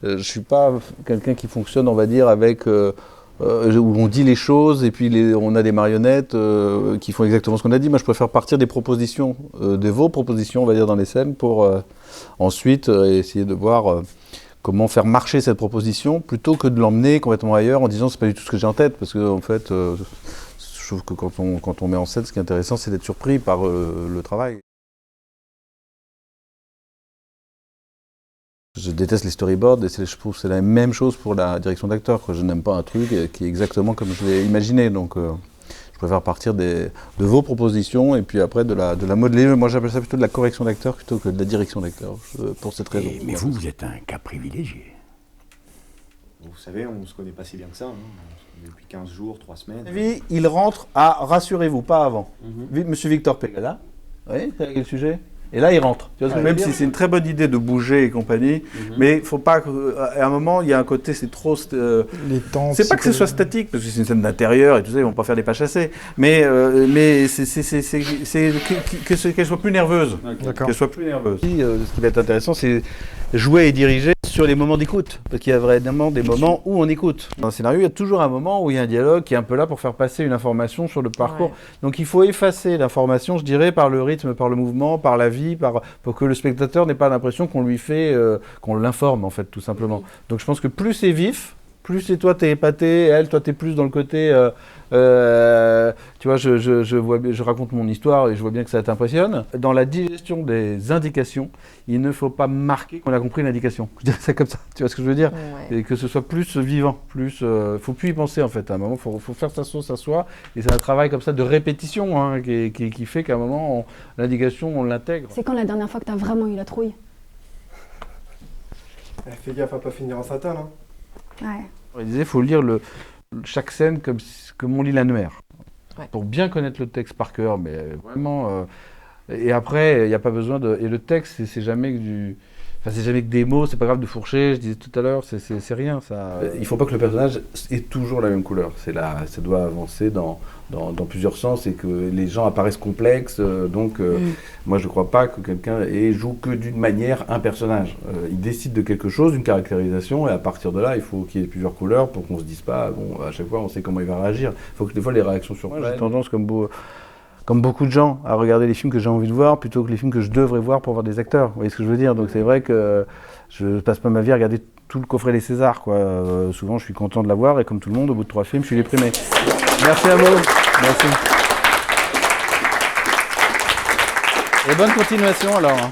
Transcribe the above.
Je ne suis pas quelqu'un qui fonctionne, on va dire, avec... où on dit les choses et puis on a des marionnettes qui font exactement ce qu'on a dit. Moi, je préfère partir des propositions, de vos propositions, on va dire, dans les scènes, pour ensuite essayer de voir comment faire marcher cette proposition, plutôt que de l'emmener complètement ailleurs en disant c'est pas du tout ce que j'ai en tête, parce que en fait, je trouve que quand on met en scène, ce qui est intéressant, c'est d'être surpris par le travail. Je déteste les storyboards et je trouve que c'est la même chose pour la direction d'acteur. Je n'aime pas un truc qui est exactement comme je l'ai imaginé. Donc je préfère partir de vos propositions et puis après de la modeler. Moi j'appelle ça plutôt de la correction d'acteur plutôt que de la direction d'acteur, pour cette raison. Mais vous êtes un cas privilégié. Vous savez, on ne se connaît pas si bien que ça. Hein. Depuis 15 jours, 3 semaines. Il rentre à, rassurez-vous, pas avant. Monsieur Victor Pegala, oui, c'est quel sujet ? Et là, il rentre. Tu vois ce que je veux dire ? Même si c'est une très bonne idée de bouger et compagnie, mais il ne faut pas qu'à un moment, il y a un côté, c'est trop... Les temps... C'est pas que ce soit statique, parce que c'est une scène d'intérieur et tout ça, ils ne vont pas faire des pas chassés, mais c'est qu'elle soit plus nerveuse. D'accord. Qu'elle soit plus nerveuse. Ce qui va être intéressant, c'est jouer et diriger sur les moments d'écoute, parce qu'il y a vraiment des moments où on écoute. Dans un scénario, il y a toujours un moment où il y a un dialogue qui est un peu là pour faire passer une information sur le parcours. Ouais. Donc il faut effacer l'information, je dirais, par le rythme, par le mouvement, par la vie, pour que le spectateur n'ait pas l'impression qu'on lui fait, qu'on l'informe en fait, tout simplement. Donc je pense que plus c'est vif, plus c'est toi t'es épaté, elle, toi t'es plus dans le côté, tu vois, je raconte mon histoire et je vois bien que ça t'impressionne. Dans la digestion des indications, il ne faut pas marquer qu'on a compris l'indication. Je dirais ça comme ça, tu vois ce que je veux dire ? Ouais. Et que ce soit plus vivant, plus, faut plus y penser en fait. À un moment, faut faire sa sauce à soi et c'est un travail comme ça de répétition hein, qui fait qu'à un moment, l'indication, on l'intègre. C'est quand la dernière fois que tu as vraiment eu la trouille ? Fais gaffe à pas finir en satin, là. Ouais. Il disait, il faut lire chaque scène comme on lit l'annuaire. Ouais. Pour bien connaître le texte par cœur, mais vraiment... et après, il n'y a pas besoin de... Et le texte, c'est jamais que du... Enfin, c'est jamais que des mots, c'est pas grave de fourcher, je disais tout à l'heure, c'est rien, ça. Il ne faut pas que le personnage ait toujours la même couleur. Ça doit avancer dans plusieurs sens et que les gens apparaissent complexes. Moi, je ne crois pas que quelqu'un joue que d'une manière un personnage. Il décide de quelque chose, d'une caractérisation, et à partir de là, il faut qu'il y ait plusieurs couleurs pour qu'on ne se dise pas, bon, à chaque fois, on sait comment il va réagir. Il faut que des fois, les réactions surprennent. Moi, j'ai tendance, comme beaucoup de gens, à regarder les films que j'ai envie de voir plutôt que les films que je devrais voir pour voir des acteurs. Vous voyez ce que je veux dire ? Donc c'est vrai que je ne passe pas ma vie à regarder tout le coffret des Césars, quoi. Souvent, je suis content de l'avoir et comme tout le monde, au bout de 3 films, je suis déprimé. Merci à vous. Merci. Et bonne continuation alors.